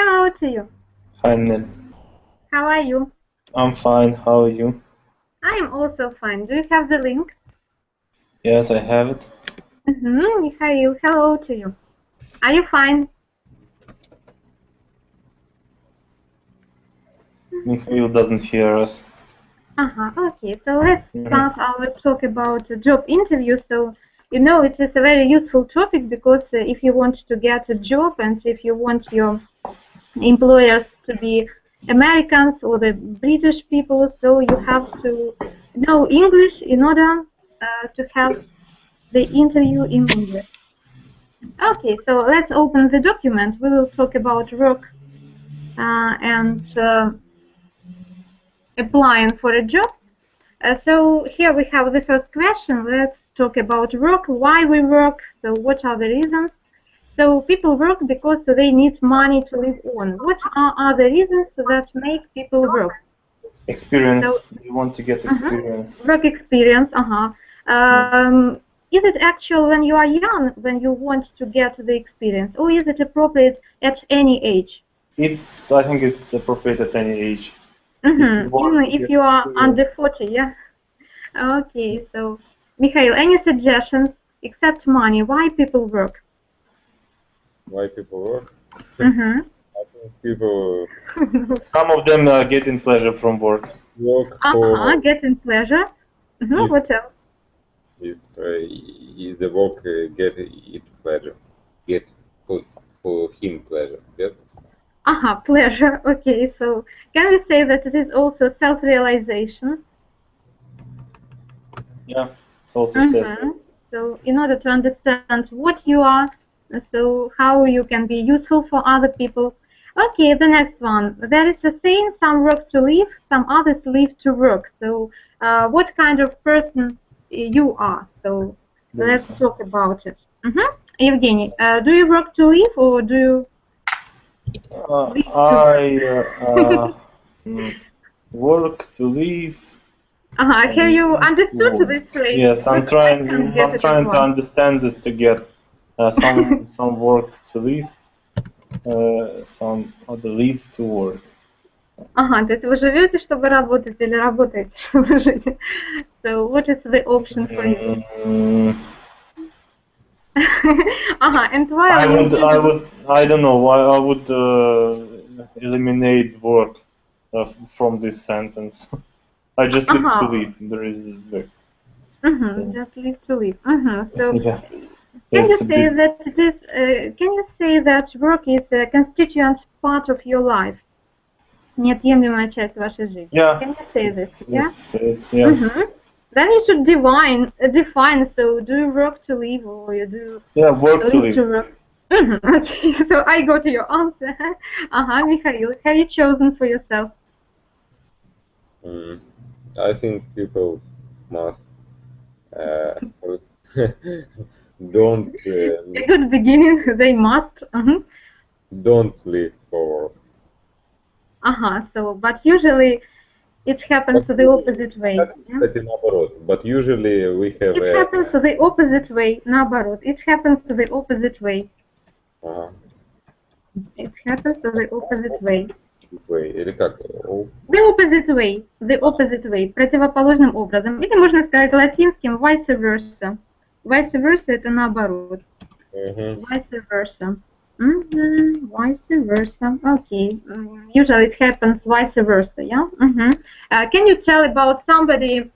Hello to you. Hi, Nina. How are you? I'm fine. How are you? I am also fine. Do you have the link? Yes, I have it. Mikhail, hello to you. Are you fine? Mikhail doesn't hear us. Okay, so let's start our talk about job interview. So, you know, it is a very useful topic because if you want to get a job and if you want your employers to be Americans or the British people, so you have to know English in order to have the interview in English. Okay, so let's open the document. We will talk about work and applying for a job. So here we have the first question. Let's talk about work, why we work, so what are the reasons. So people work because they need money to live on. What are the reasons that make people work? Experience. So, you want to get experience. Work experience, Is it actual when you are young, when you want to get the experience, or is it appropriate at any age? I think it's appropriate at any age. Even if you are under 40, yeah? Okay, so, Mikhail, any suggestions, except money, why people work? Why people work? I think people... Some of them are getting pleasure from work. Work for... Getting pleasure. What else? If the work get it pleasure, get for him pleasure, yes? Pleasure. Okay, so can we say that it is also self-realization? Yeah, it's also self. So in order to understand what you are, so how you can be useful for other people. Okay, the next one. There is a saying, some work to live, some others live to work. So what kind of person you are? So let's talk about it. Evgeny, do you work to live or do you work to live. Have you understood this phrase? Yes, I'm trying to understand this to get some work to live, some other live to work. То есть вы живете, чтобы работать, или работаете, чтобы жить? So what is the option for you? And why I don't know. I would eliminate work from this sentence. I just live to live. There is the... Just live to live. So yeah. Can you say that it is? Can you say that work is a constituent part of your life? Неотъемлемая часть вашей жизни. Yeah. Can you say this? Yeah. Yeah. Then you should define. So, do you work to live, or you do? Yeah, work to live. Work? Okay. So I go to your answer. Mikhail, have you chosen for yourself? I think people must don't. A good beginning. They must. Don't live for work. So, but usually it happens the opposite way. Кстати, наоборот. But usually we have. It happens the opposite way. Наоборот. It happens the opposite way. It happens the opposite way. This way. Или как? The opposite way. The opposite way. Противоположным образом. Или можно сказать латинским vice versa. Vice versa это наоборот. Vice versa. Vice versa. Okay. Usually it happens vice versa. Yeah. Can you tell about somebody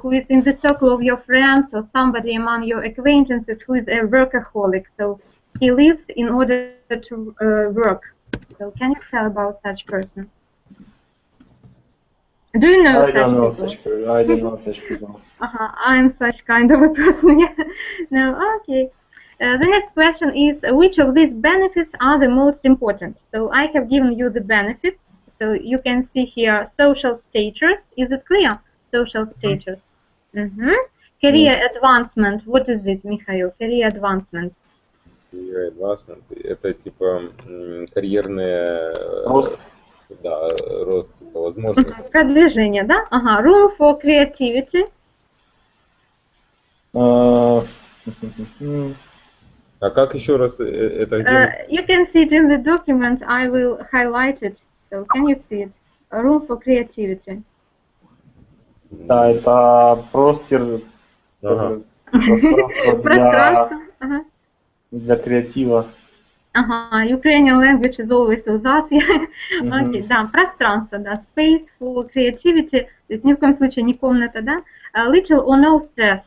who is in the circle of your friends or somebody among your acquaintances who is a workaholic? So he lives in order to work. So can you tell about such person? Do you know such people? I don't know such people. I'm such kind of a person. Yeah. No. Okay. The next question is, which of these benefits are the most important? So I have given you the benefits. So you can see here social status. Is it clear? Social status. Career advancement. What is it, Mikhail? Career advancement. Career advancement. Это типа карьерный рост. Да, рост, возможность. Продвижение, да? Room for creativity. А как еще раз это где? You can see it in the document. I will highlight it. So can you see it? A room for creativity. Да, это простор, Ага. пространство для креатива. Ага, Ukrainian language is always with us. Окей, да, пространство, да, space for creativity, то есть ни в коем случае не комната, да. Little or no stress.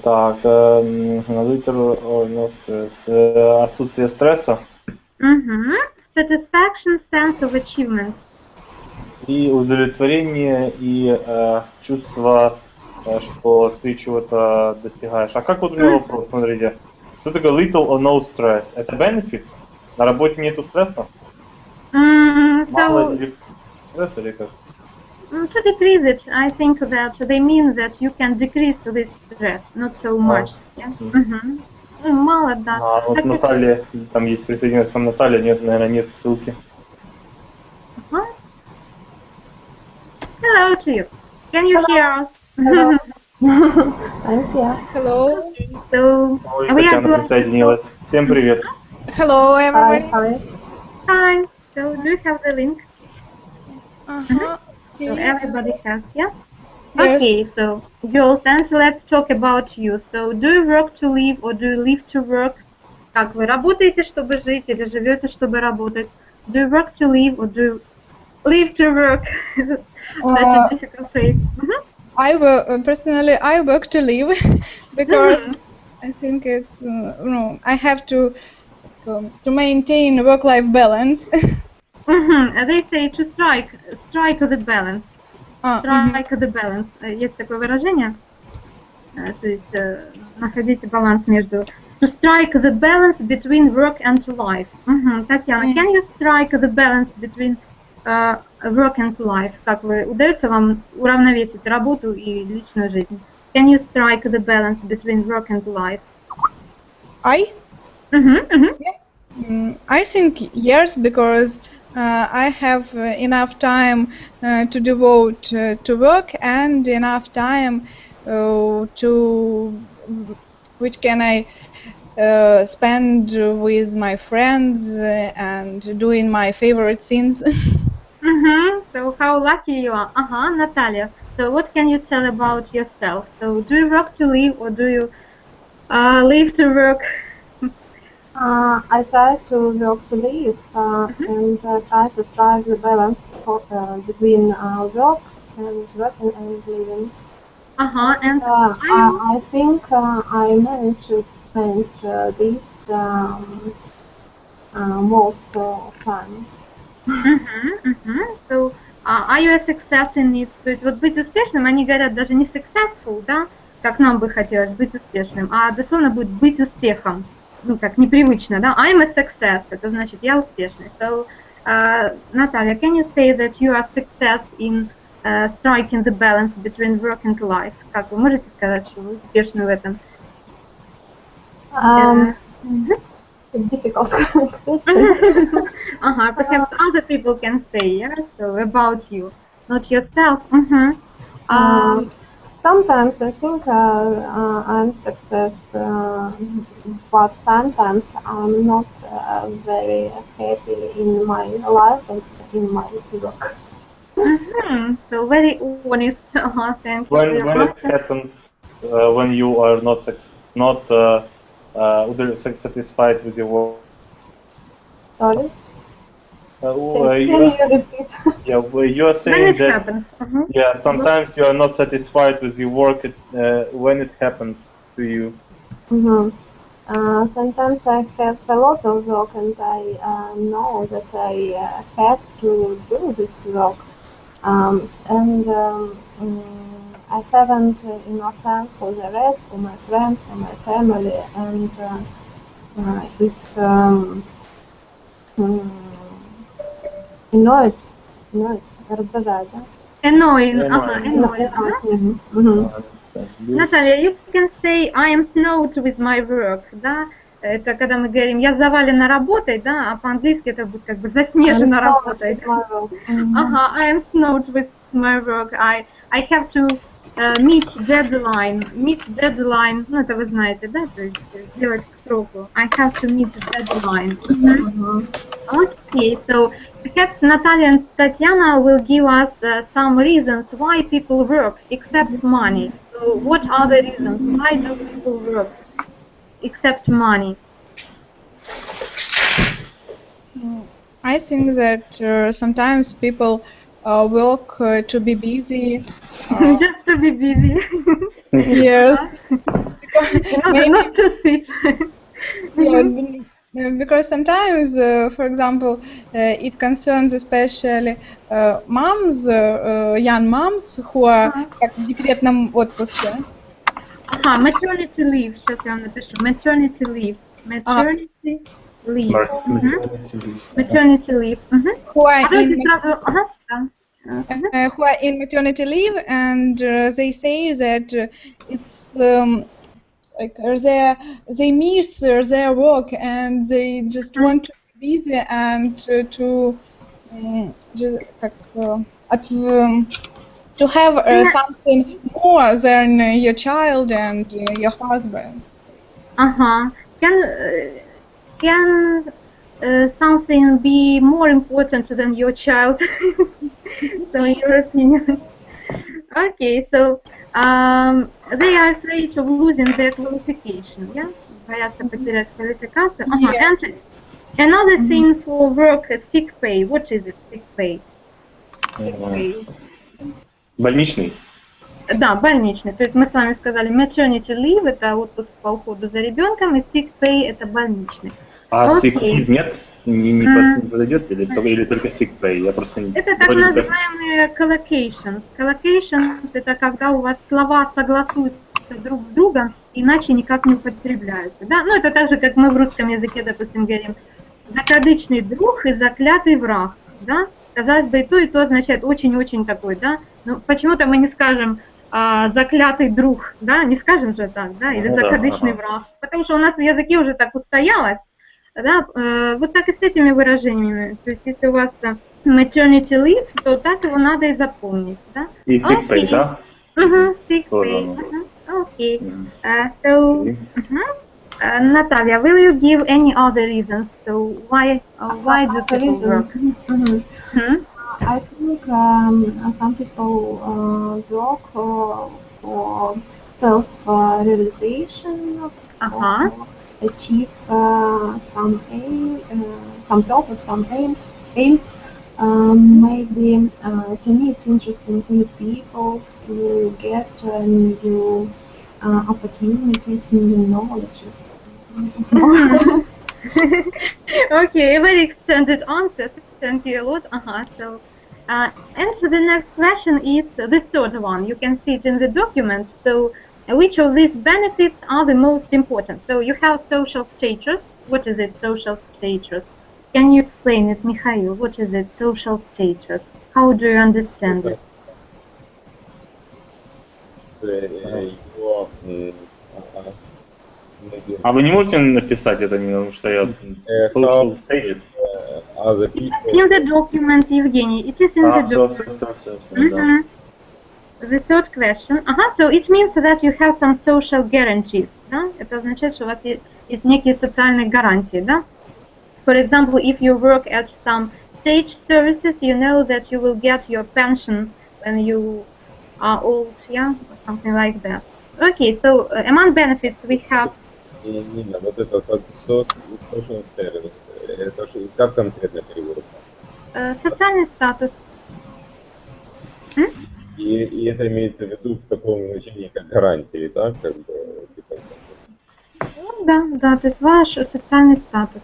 Так, little or no stress, отсутствие стресса. Satisfaction, sense of achievement. И удовлетворение, и чувство, что ты чего-то достигаешь. А как вот у меня вопрос, смотрите. Что такое little or no stress? Это benefit? На работе нету стресса? Мало или стресса или как? To decrease it, I think that they mean that you can decrease this stress, not so much. Yeah? Мало, да. А вот Наталья, там есть присоединяйся, там Наталья, нет, наверное, нет ссылки. Hello to you. Can you hear us? Hello. I'm here. Hello. So, Ой, Татьяна присоединилась. Всем привет. Hello, everybody. Hi. Hi. So, do you have the link? Uh-huh. So, everybody has, yeah? Yes. Okay, so, girls, and let's talk about you. So, do you work to live or do you live to work? Как вы работаете, чтобы жить, или живете, чтобы работать? Do you work to live or do you live to work? That's a difficult phrase. Personally, I work to live because I think it's I have to maintain work-life balance. They say to strike the balance. Strike the balance. Есть такое выражение. То есть находить баланс между. To strike the balance between work and life. Татьяна, can you strike the balance between work and life? Как вы удается вам уравновесить работу и личную жизнь? Can you strike the balance between work and life? I think yes, because I have enough time to devote to work and enough time to which can I spend with my friends and doing my favorite things. So how lucky you are. Natalia. So what can you tell about yourself? So do you work to live or do you live to work? I try to work to live and try to strike the balance between work and working and living. And I think I manage to manage this most of time. So are you a success in it? То есть вот быть успешным, они говорят даже не successful, да, как нам бы хотелось быть успешным, а дословно будет быть успехом. Ну, как непривычно, да? I'm a success, это значит я успешный. So, Natalia, can you say that you are success in striking the balance between work and life? Как вы можете сказать, что вы успешны в этом? Difficult question. Perhaps other people can say, yeah, so about you, not yourself. Sometimes I think I'm success, but sometimes I'm not very happy in my life and in my work. So very honest. Thank you. When it happens, when you are not satisfied with your work. Sorry? Can you repeat? Yeah, well, you are saying that sometimes you are not satisfied with your work when it happens to you. Sometimes I have a lot of work and I know that I have to do this work and I haven't enough time for the rest, for my friends, for my family, and it's annoyed, раздражает, да? Annoying. Наталья, you can say I am snowed with my work, да? Это когда мы говорим, я завалена работой, да, а по-английски это будет как бы заснежена работой. I am snowed with my work. I have to meet deadline, ну это вы знаете, да, то есть сделать к сроку. I have to meet the deadline. Okay, so perhaps Natalia and Tatiana will give us some reasons why people work except money. So what are the reasons? Why do people work except money? I think that sometimes people work to be busy. Just to be busy. Yes. Not to sit. Because sometimes, for example, it concerns especially moms, young moms who are в декретном отпуске. Maternity leave. Сейчас я вам напишу. Maternity leave. Maternity leave. Maternity leave. Who are in maternity leave, and they say that it's like they miss their work and they just want to be busy and to have something more than your child and your husband. Can something be more important than your child? So in your opinion. Okay, so they are afraid of losing their qualification, yeah? Боятся потерять квалификацию. And another thing for work, sick pay. What is it, sick pay? Sick pay. Больничный. Да, больничный. То есть мы с вами сказали maternity leave, это отпуск по уходу за ребенком, и sick pay это больничный. А sick leave нет? Не подойдет или только sick pay? Я просто не... Это так называемые collocations. Collocations это когда у вас слова согласуются друг с другом, иначе никак не употребляются. Да? Ну это так же, как мы в русском языке, допустим, говорим закадычный друг и заклятый враг. Да? Казалось бы, и то означает очень-очень такой, да? Но почему-то мы не скажем заклятый друг, да? Не скажем же так, да? Или закадычный враг. Потому что у нас в языке уже так устоялось. Да, вот так и с этими выражениями. То есть, если у вас maternity leave, то так его надо и запомнить, да? И sick pay, да? Sick pay. Okay. So, Natalia, will you give any other reasons? So, why do people work? I think some people work for self-realization. Achieve some purpose, some aims. Maybe to meet interesting new people, to get new opportunities, new knowledges. Okay, a very extended answer. Thank you a lot. So, and so the next question is the third one. You can see it in the document. So, which of these benefits are the most important? So you have social status. What is it, social status? Can you explain it, Mikhail? What is it, social status? How do you understand it? А вы не можете написать это, потому что я social status? In the document, Evgeny. It is in the document. The third question. So it means that you have some social guarantees. Да? Это означает, что у вас есть некие социальные гарантии. Да? For example, if you work at some stage services, you know that you will get your pension when you are old, yeah, or something like that. Okay, so among benefits we have. Нина, вот это social status, это как конкретно переводится? Социальный статус. И это имеется в виду в таком значении, как гарантии, да? Как бы, типа... Да, то есть ваш социальный статус.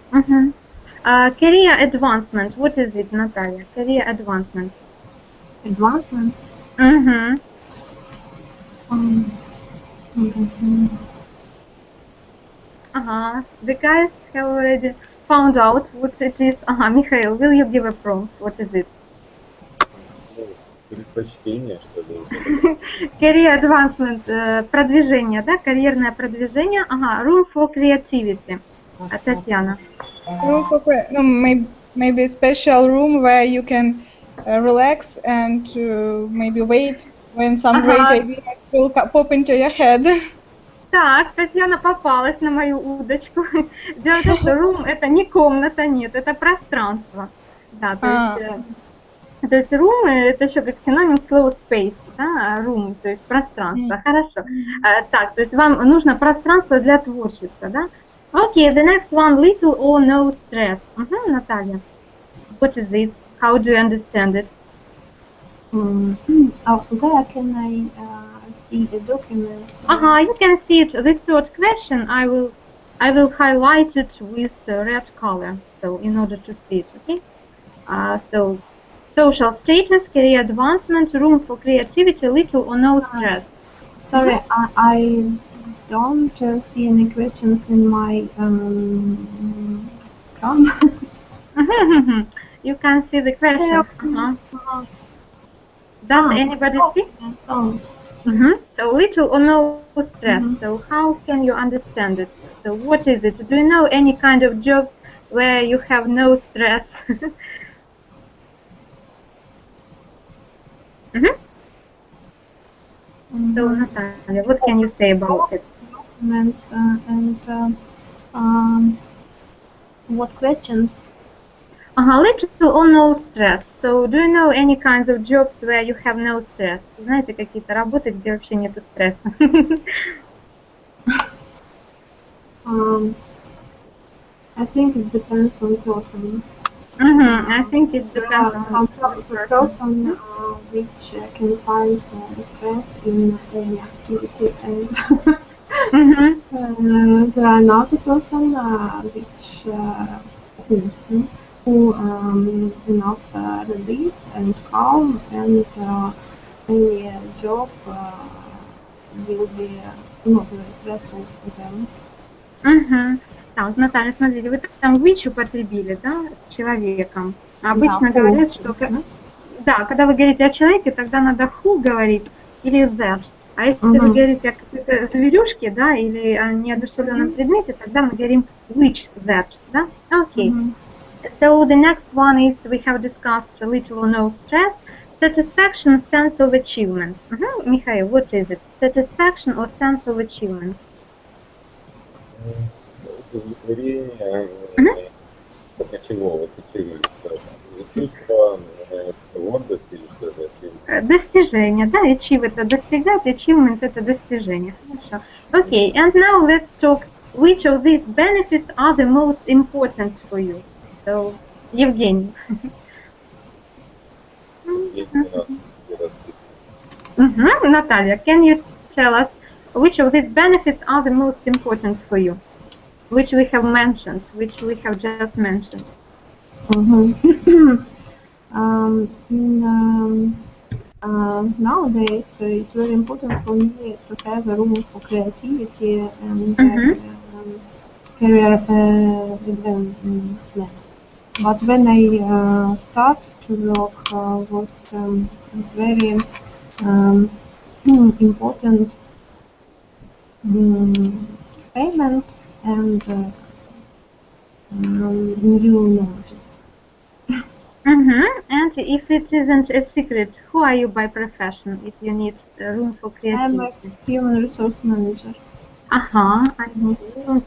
Career advancement. What is it, Natalia? Career advancement. Advancement? The guys have already found out what it is. Mikhail, will you give a prompt? What is it? Предпочтение, что ли? Career advancement, продвижение, да, карьерное продвижение. Room for creativity. Татьяна. Room for maybe a special room where you can relax and maybe wait when some great ideas will pop into your head. Так, Татьяна попалась на мою удочку. Дело в том, что room это не комната, нет, это пространство. Да, то есть room это еще как синоним слова space, да, room, то есть пространство. Хорошо. Так, то есть вам нужно пространство для творчества, да? Okay, the next one, little or no stress. Наталья. What is it? How do you understand it? Where can I see the document? You can see it. This third question, I will highlight it with red color, so in order to see it, okay? So, social status, career advancement, room for creativity, little or no stress. Sorry, I don't see any questions in my You can see the question. Does anybody see? Sounds. So little or no stress. So how can you understand it? So what is it? Do you know any kind of job where you have no stress? So Natalia, what can you say about it? What question? Little or no stress. So do you know any kinds of jobs where you have no stress? Знаете, какие-то работы, где вообще нету стресса? I think it depends on person. I think it depends on some person which can find stress in any activity, and there are another person which who enough relief and calm, and any job will be not very stressful for them. Так, Наталья, смотрите, вы там which употребили, да, с человеком. Обычно говорят, что... Да, когда вы говорите о человеке, тогда надо who говорить или that. А если вы говорите о какой-то зверюшке, да, или о неодушевленном предмете, тогда мы говорим which that, да? Okay. So the next one is, we have discussed a little or no stress, satisfaction, sense of achievement. Mikhail, what is it? Satisfaction or sense of achievement? Удовлетворение, чего? Вот чувство, гордость или что это? Достижение, да, achieve это достигать, achievement это достижение. Хорошо. Okay, and now let's talk, which of these benefits are the most important for you? So, Евгений. Natalia, can you tell us which of these benefits are the most important for you? Which we have mentioned, which we have just mentioned. Nowadays, it's very important for me to have a room for creativity and career advancement. But when I start to work, was very important payment and new knowledge. And if it isn't a secret, who are you by profession? If you need room for creativity. I'm a human resource manager. I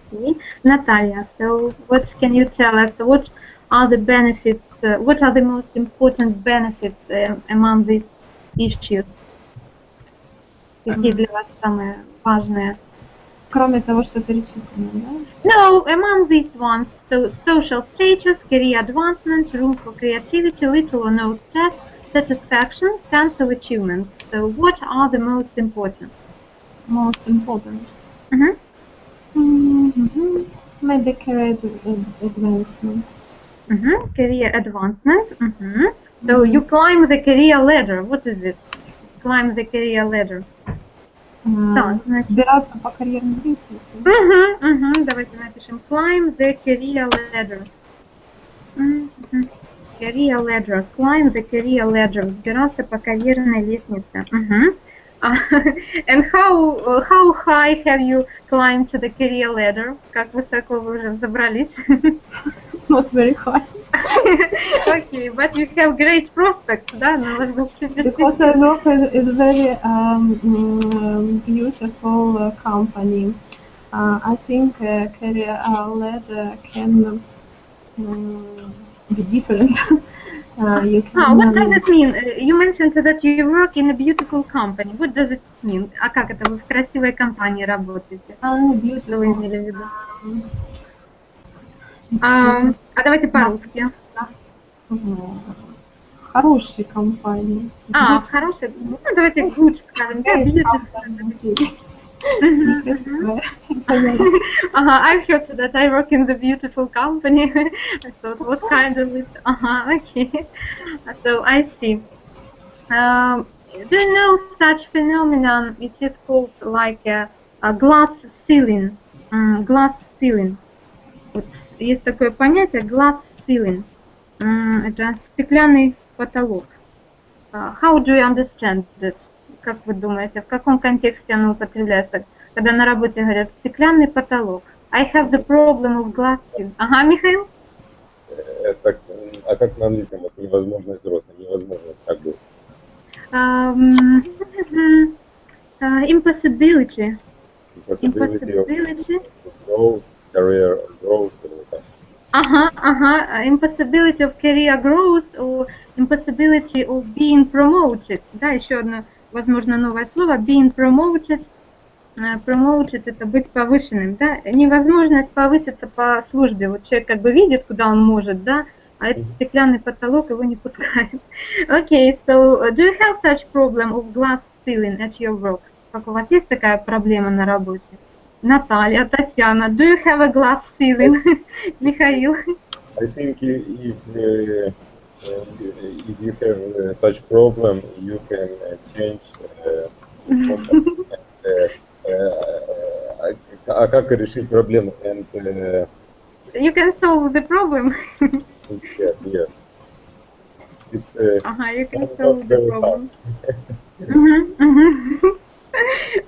see. Natalia, so what can you tell us? What are the benefits? What are the most important benefits among these issues? Какие для вас самые важные? Кроме того, что перечислено, да? No, among these ones, so social status, career advancement, room for creativity, little or no stress, satisfaction, sense of achievement. So what are the most important? Most important? Maybe career advancement. Career advancement. So you climb the career ladder. What is it? Climb the career ladder. Взбираться по карьерной лестнице. Давайте напишем climb the career ladder. Career ladder. Climb the career ladder. Взбираться по карьерной лестнице. And how high have you climbed to the career ladder? Как высоко вы уже забрались? not very high. Okay, but you have great prospects, да? На ваш бывший Because I work at a very beautiful company. I think career ladder can be different. You can, what does it mean? You mentioned that you work in a beautiful company. What does it mean? А как это? Вы в красивой компании работаете? beautiful. Что вы имели в виду? А давайте по-русски. Хорошей компании. Хороший. Ну, давайте good скажем. Да, beautiful. I heard that I work in the beautiful company. I thought, what kind of it? Okay. So I see. Do you know such phenomenon? It is called like a glass ceiling. Glass ceiling. Вот есть такое понятие glass ceiling. Это стеклянный потолок. How do you understand this? Как вы думаете, в каком контексте оно употребляется, когда на работе говорят стеклянный потолок? I have the problem of glass ceiling. Михаил? А как на английском? Вот невозможность роста, невозможность как бы. Impossibility. Impossibility of growth, career growth. Impossibility of career growth or impossibility of being promoted. Да, еще одно, возможно, новое слово. Being promoted. Promoted – это быть повышенным, да. Невозможность повыситься по службе. Вот человек как бы видит, куда он может, да, а этот стеклянный потолок его не пускает. Okay, so do you have such problem of glass ceiling at your work? Как у вас есть такая проблема на работе? Наталья, Татьяна, do you have a glass ceiling? Михаил. I think if you have such problem, you can change. А как решить проблему? And you can solve the problem. Yeah. It's you can solve the problem.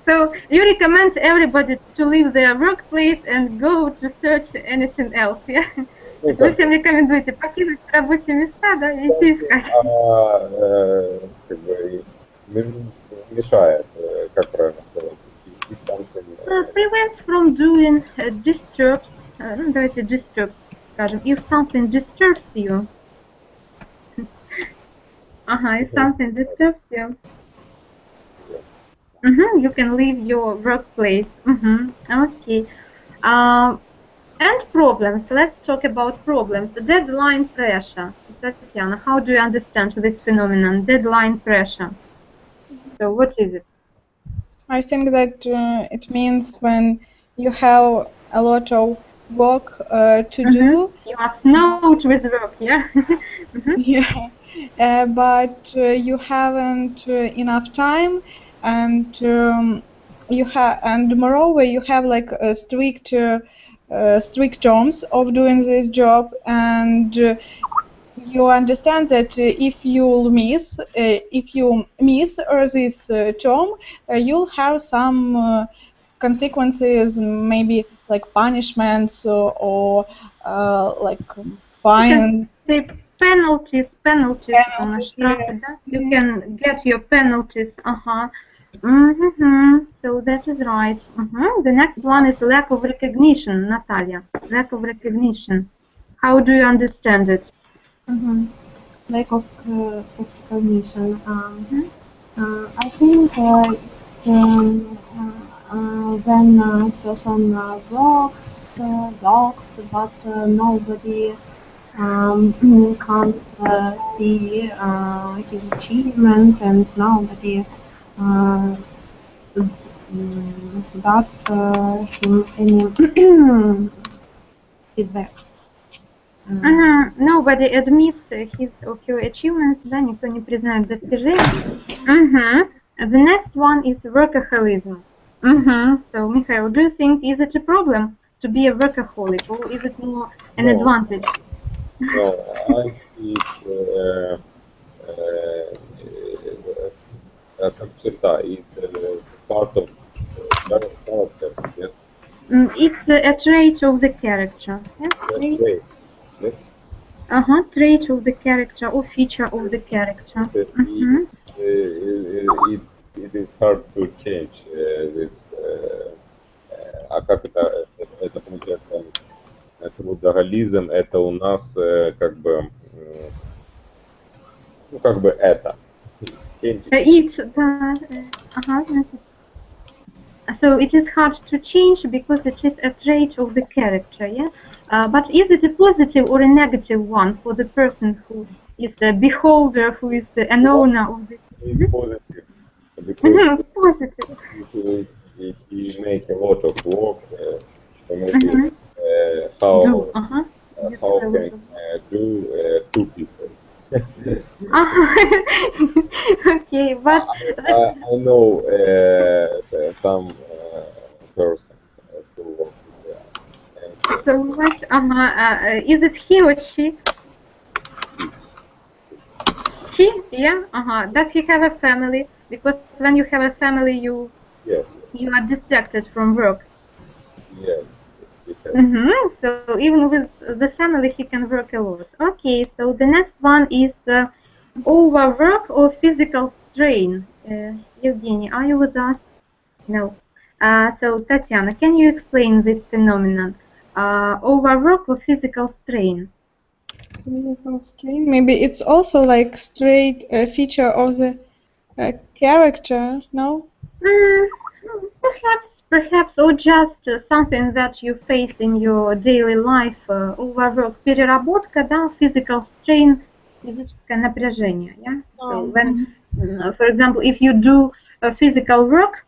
So you recommend everybody to leave their workplace and go to search anything else, yeah? Вы всем рекомендуете покинуть рабочие места, да, и идти искать. Как бы мешает, как правильно сказать. Prevents from doing disturbs. Ну, давайте disturbs скажем. If something disturbs you. If something disturbs you. You can leave your workplace. Okay. And problems. Let's talk about problems. Deadline pressure. Tatiana, how do you understand this phenomenon? Deadline pressure. So what is it? I think that it means when you have a lot of work to do. You are snowed with work, yeah? Yeah. But you haven't enough time, and moreover you have like a strict terms of doing this job, and you understand that if you miss this term, you'll have some consequences, maybe like punishments or like fines. Penalties. Yeah. You can get your penalties. So that is right. The next one is lack of recognition, Natalia. Lack of recognition. How do you understand it? Lack of recognition. I think it's when a person works, but nobody can't see his achievement, and nobody does him any feedback. Nobody admits his or her achievements, да, никто не признает достижения. The next one is workaholism. So, Mikhail, do you think is it a problem to be a workaholic, or is it more an advantage? No, I think it's part of character. Yes? It's a trait of the character. Yes? Great. Trait of the character or feature of the character. It is hard to change this. А как это получается? Трудоголизм это у нас как бы это. So it is hard to change because it is a trait of the character, yeah? But is it a positive or a negative one for the person who is the beholder, who is an owner of this? It's positive. Because positive. if you make a lot of work, maybe how can do two people? Okay, but I know some person who works there. So what? Is it he or she? He? Yeah. Does he have a family? Because when you have a family, you are distracted from work. Yes. So even with the family, he can work a lot. Okay. So the next one is overwork or physical strain. Evgeny, are you with us? No. So Tatiana, can you explain this phenomenon? Overwork or physical strain? Physical strain. Maybe it's also like straight feature of the character. No. Perhaps, or just something that you face in your daily life. Overwork, переработка, да, physical strain, физическое напряжение, yeah. So when, for example, if you do physical work,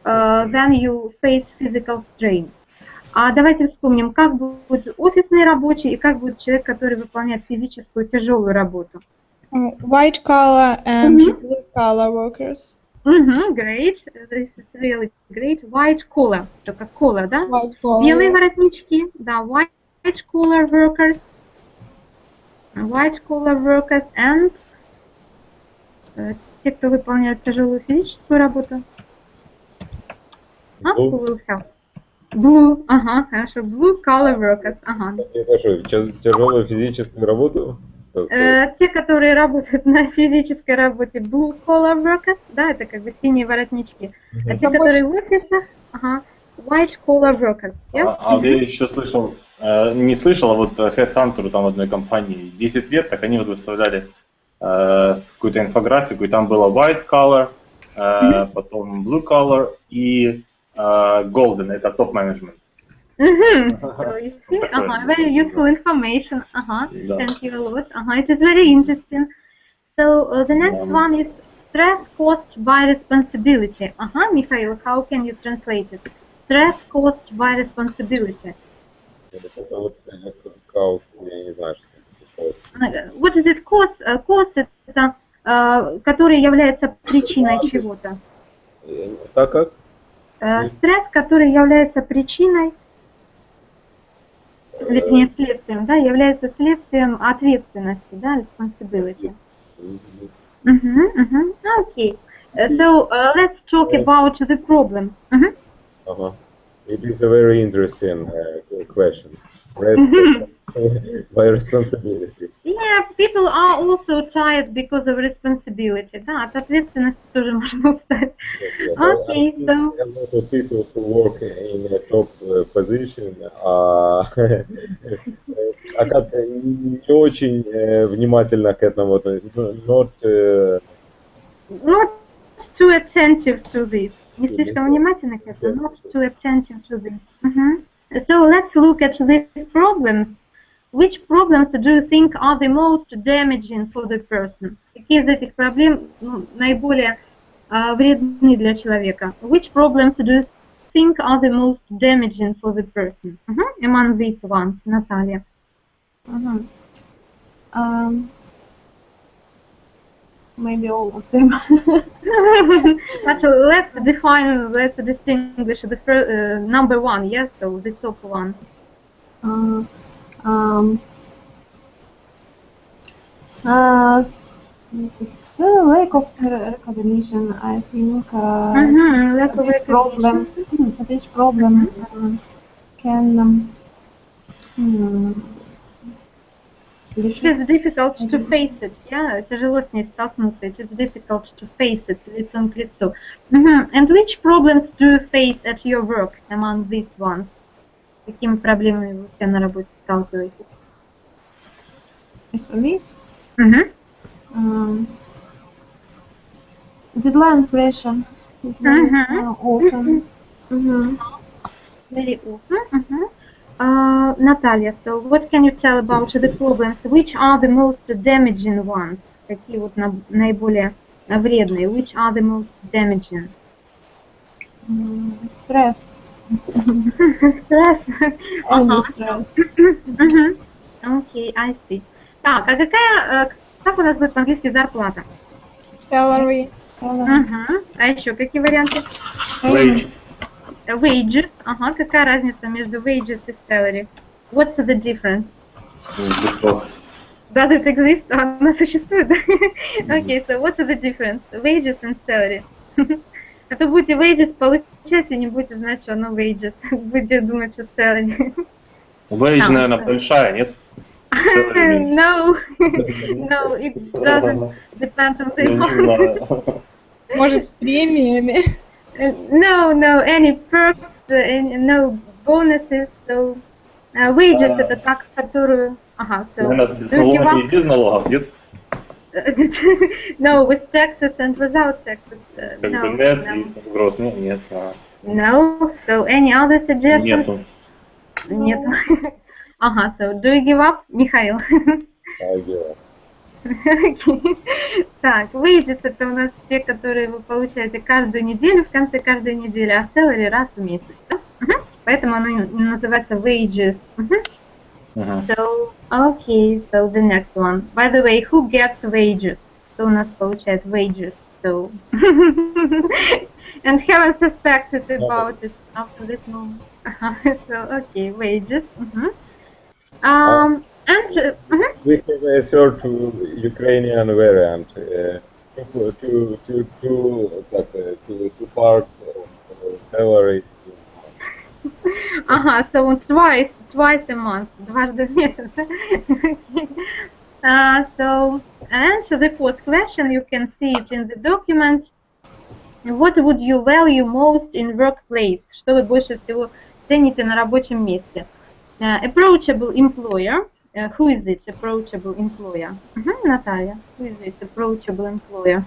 then you face physical strain. А давайте вспомним, как будет офисный рабочий и как будет человек, который выполняет физическую тяжелую работу. White collar and blue collar workers. Great. This is really great. White collar, только collar, да? White collar. Белые воротнички, да. White collar workers. White collar workers and те, кто выполняет тяжелую физическую работу. Who will help? Blue, хорошо. Blue collar workers, Хорошо, тяжелую физическую работу? Те, которые работают на физической работе, blue collar workers, да, это как бы синие воротнички. А те, которые в офисах, white collar workers. Я еще слышал, не слышал, а вот Headhunter там в одной компании 10 лет, так они вот выставляли какую-то инфографику, и там было white collar, потом blue collar и golden, это топ-менеджмент. So you see, very useful information. Thank you a lot. It is very interesting. So the next one is stress caused by responsibility. Mikhail, how can you translate it? Stress caused by responsibility. What is it? Cause это который является причиной чего-то. Как? Стресс, который является причиной, вернее, следствием, да, является следствием ответственности, да, responsibility. Okay. So let's talk about the problem. It is a very interesting question. By responsibility. Yeah, people are also tired because of responsibility. Да, от ответственности тоже можно устать. Okay, so. A lot of people who work in a top position как не очень внимательно к этому, not too attentive to this. Не слишком внимательно к этому, not too attentive to this. So let's look at these problems. Which problems do you think are the most damaging for the person? Какие из этих проблем наиболее вредны для человека? Which problems do you think are the most damaging for the person? Among these ones, Natalia. Maybe all of them. But let's distinguish the number one, yes, so the top one. Lack of recognition, I think. This problem can It is difficult to face it, yeah, тяжело с ней столкнуться. It is difficult to face it, лицом к лицу. And which problems do you face at your work among these ones? Какими проблемами вы все на работе сталкиваетесь? As for me, deadline pressure is very often. Very often. Наталья, so what can you tell about the problems? Which are the most damaging ones? Какие вот наиболее вредные? Which are the most damaging? Stress. Stress. Stress. Okay, I see. Так, а как у нас будет по-английски зарплата? Salary. А еще какие варианты? Wage. Wages. Ага, какая разница между wages и salary? What's the difference? Does it exist? Она существует? Okay, so what's the difference? Wages and salary. А то будете wages получать и не будете знать, что оно wages. Будете думать, что salary. Wage, наверное, большая, нет? No, it doesn't depend on the Может, с премиями? No, any perks, no bonuses, so wages это так, которую... Ага, so... Наверное, без налогов и без налогов, нет? No, with taxes and without taxes. Как бы нет, и gross, нет. No, so any other suggestions? Нету. Ага, so do you give up, Михаил? I give up. Так, wages это у нас те, которые вы получаете каждую неделю, в конце каждой недели, а salary раз в месяц. Да? Поэтому оно называется wages. So, okay, so the next one. By the way, who gets wages? Кто у нас получает wages? So, and haven't suspected about it up to this moment. So, okay, wages. And we have a third Ukrainian variant. Two parts of salary. Ага, so twice a month, дважды в месяц. So, answer the fourth question, you can see it in the document. What would you value most in workplace? Что вы больше всего цените на рабочем месте? Approachable employer. Who is it, approachable employer? Наталья, who is it, approachable employer?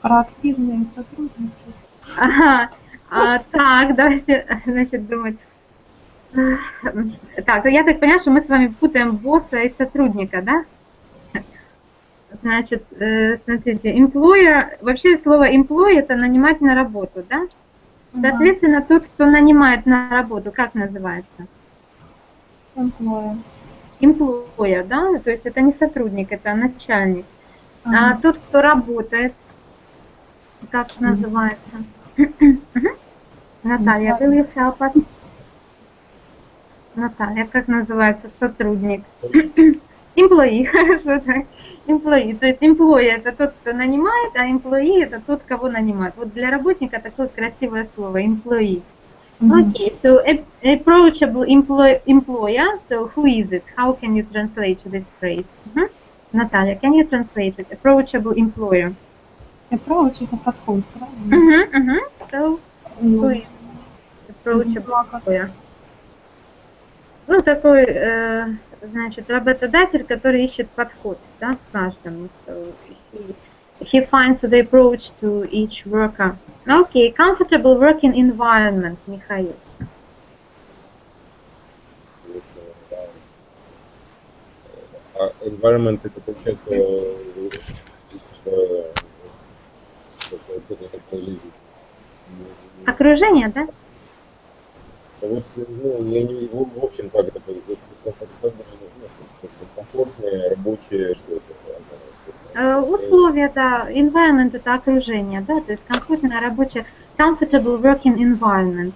Проактивные сотрудники. Ага. Так, давайте, значит, думать. Так, я так понимаю, что мы с вами путаем босса и сотрудника, да? Значит, смотрите, employer, вообще слово employee это нанимать на работу, да? Соответственно, тот, кто нанимает на работу, как называется? Employer. Employer, да? То есть это не сотрудник, это начальник. А тот, кто работает, как называется? Наталья, will you help us? Наталья, как называется сотрудник? Employee, хорошо так. Employee, то есть employee это тот, кто нанимает, а employee это тот, кого нанимает. Вот для работника такое красивое слово, employee. Okay, so approachable employer, so who is it? How can you translate this phrase? Наталья, can you translate it? Approachable employer. Approach это подход, правильно? So, who is approachable employer? Ну, такой, значит, работодатель, который ищет подход, да, к каждому. So, he finds the approach to each worker. Okay, comfortable working environment, Михаил. Environment это получается Окружение, да? Вот, ну, я не, в общем, как это комфортные, рабочие, что это? Условия, да, environment это окружение, да, то есть комфортная рабочая, comfortable working environment,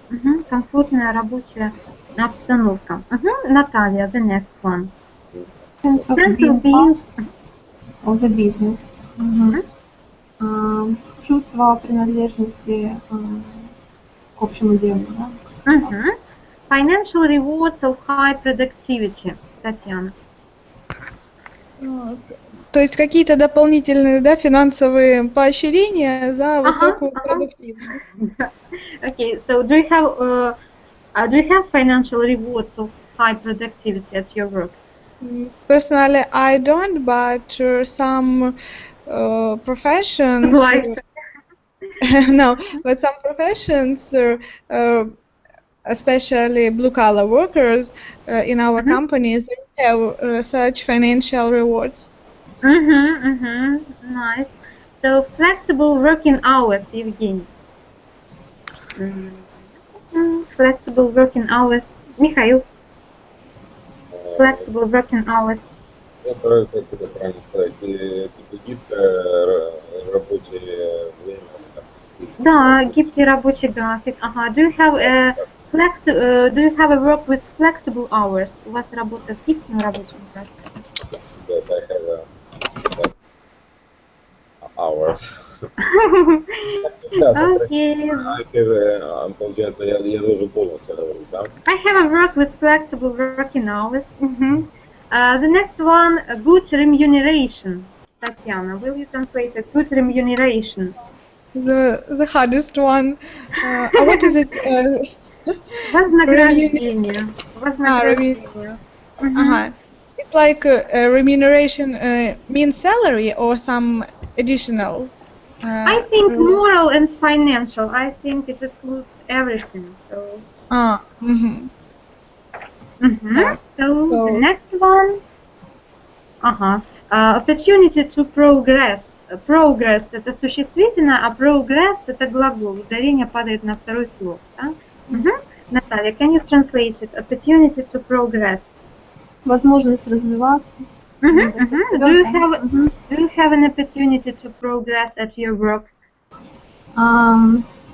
комфортная рабочая обстановка. Наталья, the next one. Sense of being part of the business. Чувство принадлежности к общему делу, да? Financial rewards of high productivity, Татьяна. То есть какие-то дополнительные, да, финансовые поощрения за высокую продуктивность. Okay, so do you have financial rewards of high productivity at your work? Personally, I don't, but some professions. Like, No, but some professions, especially blue-collar workers in our companies, they have such financial rewards. Nice. So flexible working hours, Evgeny. Flexible working hours, Mikhail. Flexible working hours. Я стараюсь, как это правильно сказать, рабочее время. Да, гибкий рабочий график. Ага. Do you have a work with flexible hours? У вас работа с гибким рабочим графиком? Yes, I have hours. Okay. Получается, я должен полностью работать, да? I have a work with flexible working hours. The next one, good remuneration. Tatiana, will you translate it? Good remuneration. The hardest one. What is it? Вознаграждение. Вознаграждение. It's like remuneration means salary or some additional. I think moral and financial. I think it includes everything. So. So the next one. Opportunity to progress. Progress это существительное, а progress это глагол. Ударение падает на второй слог. Да? Наталья, can you translate it? Opportunity to progress. Возможность развиваться. Do you have an opportunity to progress at your work?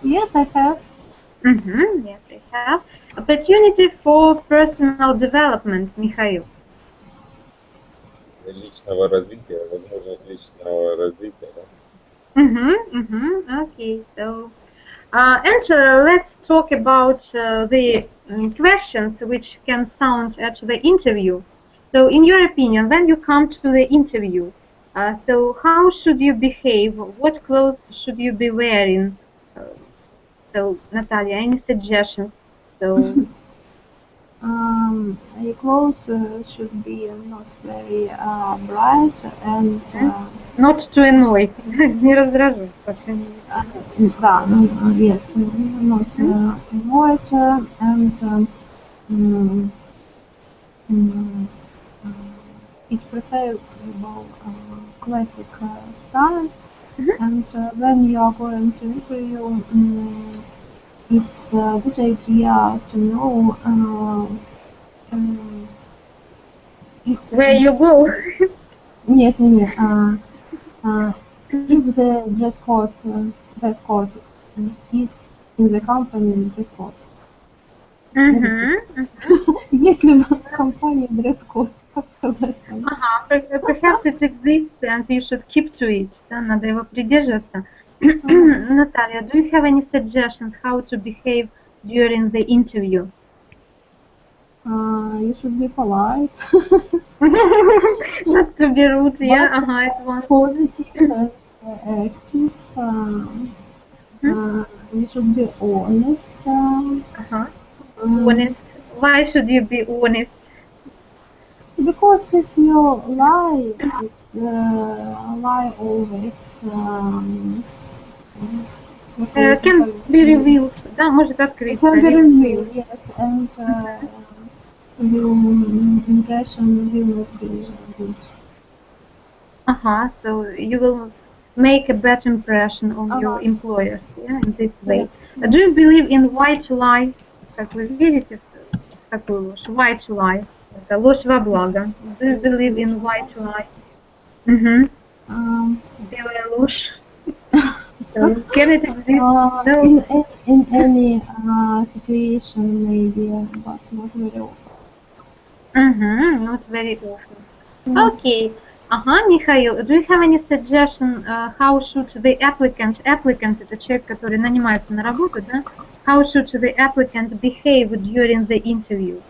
Yes, I have. Yes, I have. Opportunity for personal development, Mikhail. Личного развития, возможность личного развития. Okay, so and let's talk about the questions which can sound at the interview. So, in your opinion, when you come to the interview, so how should you behave? What clothes should you be wearing? So, Natalia, any suggestions? So. Your clothes should be not very bright and not to annoy. Не раздражать, по крайней мере. Да, yes, not annoyed and it's preferable classic style. And when you are going to interview, it's a good idea to know where you go. Нет. Is the dress code is in the company dress code? Есть ли в компании дресс-код, как сказать? Perhaps it exists and you should keep to it. Да, надо его придерживаться. Natalia, do you have any suggestions how to behave during the interview? You should be polite. Not to be rude, yeah. It was positive and active. You should be honest. Honest. Why should you be honest? Because if you lie always. Can be revealed. Да, может открыться. Can be revealed, yes, and your impression will not be good. So you will make a bad impression on your employers, yeah, in this way. Do you believe in white lie? Как вы верите в такую ложь? White lie. Это ложь во благо. Do you believe in white lie? Белая ложь. So, can it exist? No. In any situation maybe, but not very often. Not very often. Okay. Михаил, do you have any suggestion how should the applicant это человек, который нанимается на работу, да? How should the applicant behave during the interview?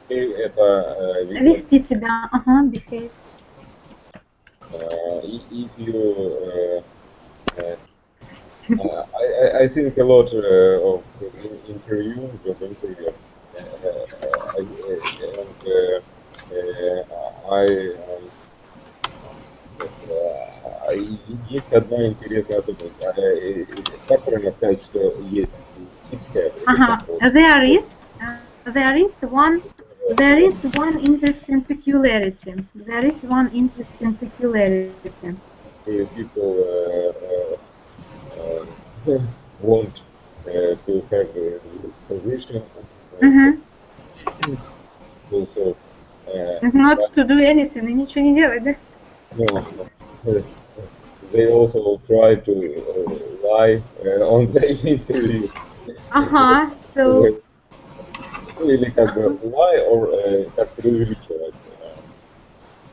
Это Вести себя, ага, behave. if you I think a lot of interviews, job interviews, and есть одна интересная особенность. Как правильно сказать, что есть? Ага, there is one interesting peculiarity. There is one interesting peculiarity. People want to have this position. Also, Not to do anything, и ничего не делать, да? no, they also try to lie on the interview. Ага, so Или как бы lie, or как преувеличивать.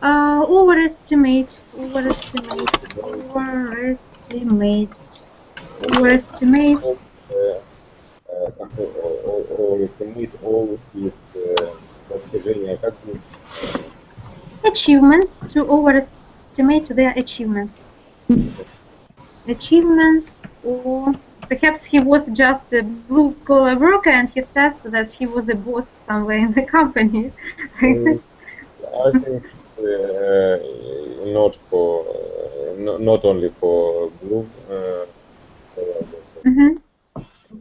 overestimate. Overestimate all his достижения, как бы Achievements, to overestimate their achievements. Achievements, or perhaps he was just a blue-collar worker and he says that he was a boss somewhere in the company. I think not for not only for blue.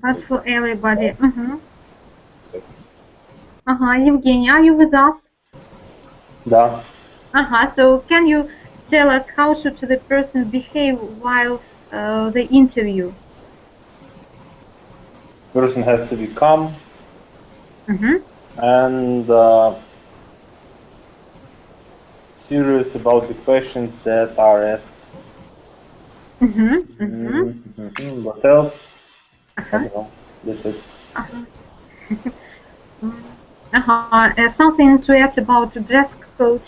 But for everybody. Евгений, are you with us? Да. So can you tell us how should the person behave while the interview? Person has to be calm and serious about the questions that are asked. What else? I don't know. That's it. Something to add about the dress code.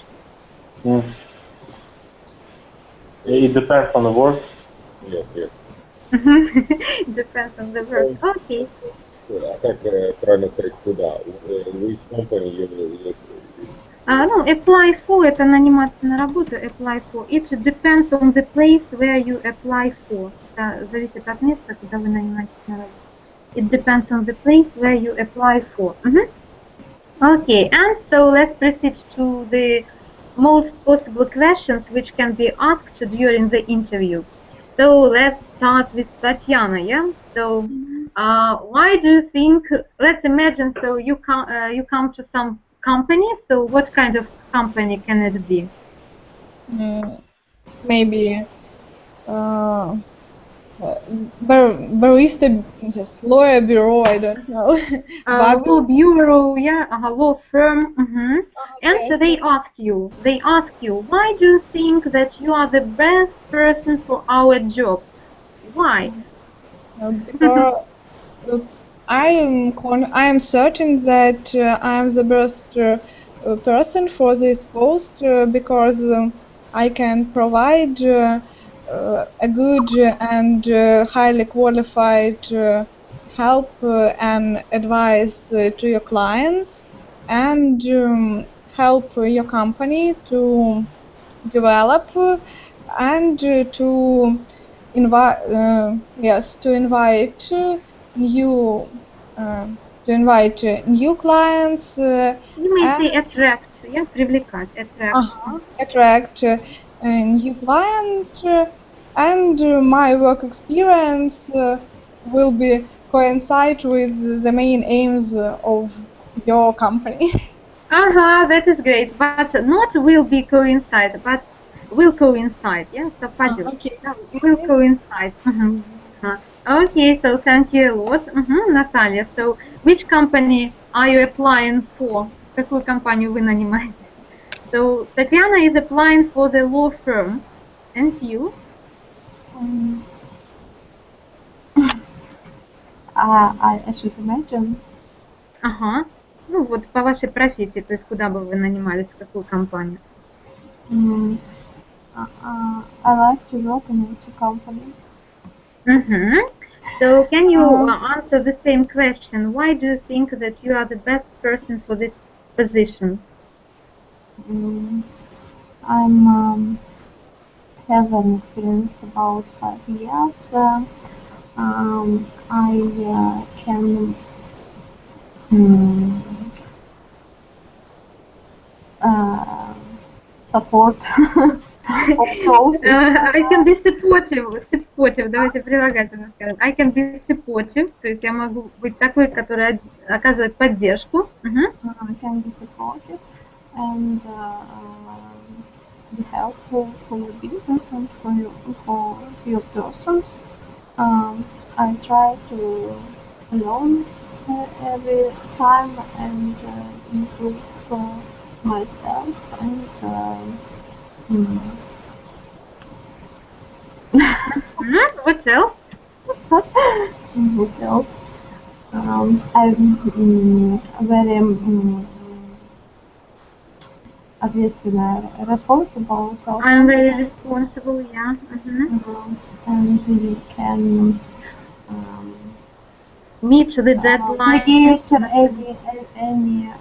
It depends on the work. Yes. It depends on the work. Okay. А как правильно сказать куда? Which company you will No, apply for это наниматься на работу. Apply for. It depends on the place where you apply for. Это зависит от места, куда вы нанимаетесь на работу. It depends on the place where you apply for. Okay, and so let's proceed to the most possible questions which can be asked during the interview. So let's start with Tatiana, yeah? So why do you think, let's imagine, so you come to some company, so what kind of company can it be? Maybe barista, yes, lawyer bureau, I don't know. Law bureau, yeah, law firm. And Yes. they ask you, why do you think that you are the best person for our job? Why? Because I am certain that I am the best person for this post because I can provide a good and highly qualified help and advice to your clients and help your company to develop and to invite new clients. You may say attract, yeah, привлекать, Attract new client, and my work experience will be coincide with the main aims of your company. That is great, but not will be coincide, but will coincide, yeah, совпадет. Okay. Will coincide. Okay, so thank you a lot. Наталья, so which company are you applying for? Какую компанию вы нанимаете? So Tatiana is applying for the law firm, and you? I should imagine. Ну вот по вашей профессии, то есть куда бы вы нанимались, в какую компанию? I like to work in IT company. So can you answer the same question? Why do you think that you are the best person for this position? I'm have an experience about 5 years. I can support of process. I can be supportive, давайте прилагательно скажем. I can be supportive, то есть я могу быть такой, которая оказывает поддержку. I can be supportive and be helpful for your business and for your persons. I try to learn every time and improve myself and What else? what else? I'm very ответственная, responsible person. I'm very responsible, yeah. And we can Meet the deadline. negate any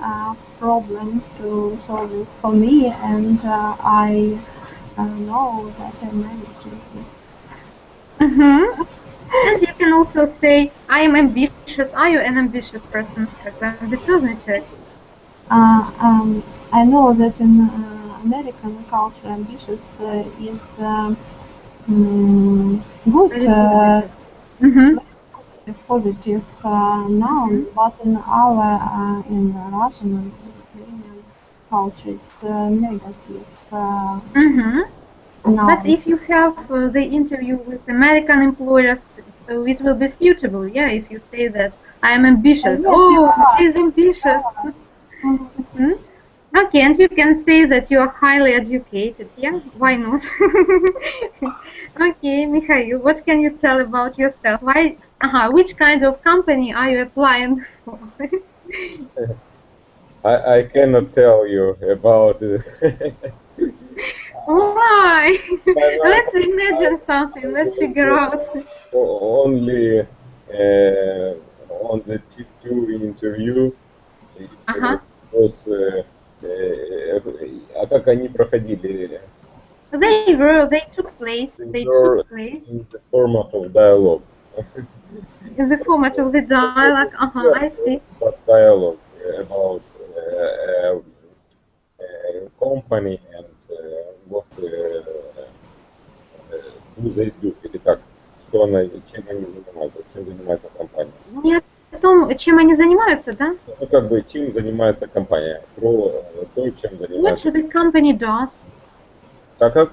problem to solve it for me, and I know that I manage this. And you can also say, I am ambitious. Are you an ambitious person? Ambitiозный человек. I know that in American culture, ambitious is good, positive noun, but in our in Russian and Ukrainian culture, it's negative noun. But if you have the interview with American employers, so it will be suitable, yeah, if you say that I am ambitious. Yes, Oh, she's ambitious. Okay, and you can say that you are highly educated, yeah? Why not? Okay, Mikhail, what can you tell about yourself? Which kind of company are you applying for? I cannot tell you about this. Why? Let's imagine something. Let's figure out. Only on the two interview. А как они проходили? They took place. In the format of dialogue. In the format of the dialogue, I see. But dialogue about company and what do they do, или как, что она, чем они занимаются, чем занимается компания. Нет, о том, чем они занимаются, да? Ну, как бы, чем занимается компания, про то, чем занимается. What the company does. Как?